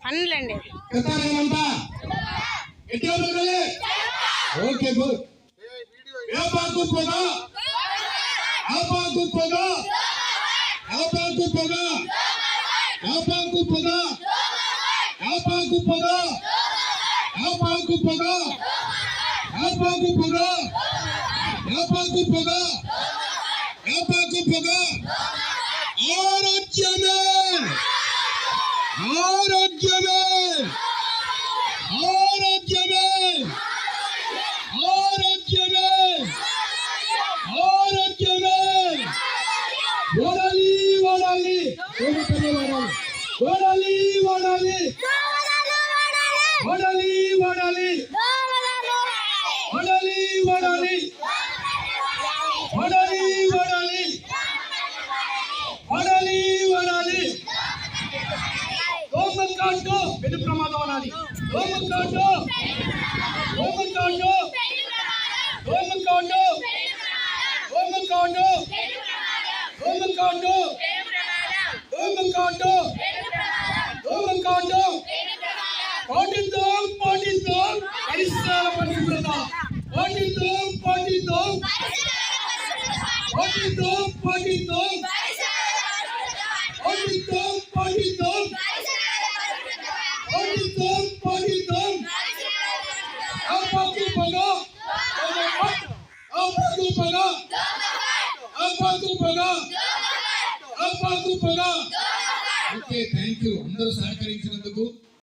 పనులండి okay good యాపాకు పొగ యాపాకు పొగ యాపాకు పొగ యాపాకు పొగ యాపాకు పొగ యాపాకు పొగ యాపాకు పొగ యాపాకు పొగ యాపాకు పొగ ఆరోగ్యమే ఆరోగ్యమే ఆరోగ్యమే ఆరోగ్యమే ఆరోగ్యమే ఓడాలి ఓడాలి ఓడాలి ఓడాలి ఓడాలి ఓడాలి ఓడాలి ఓడాలి ఓడాలి ఓడాలి ఓడాలి ఓడాలి దోమకాండు పెను ప్రమాదం అనాలి దోమకాండు దోమకాండు దోమకాండు దోమకాండు దోమకాండు దోమకాండు దోమకాండు పాటిద్దాం పాటిద్దాం పరిసర పరిశుభ్రత పాటిద్దాం పాటిద్దాం పాటిద్దాం పాటిద్దాం పాటిద్దాం పాటిద్దాం పాటిద్దాం పాటిద్దాం ఆపాకు పొగ ఆపాకు పొగ ఆపాకు పొగ ఆపాకు పొగ ఓకే థ్యాంక్ యూ అందరూ సహకరించారు.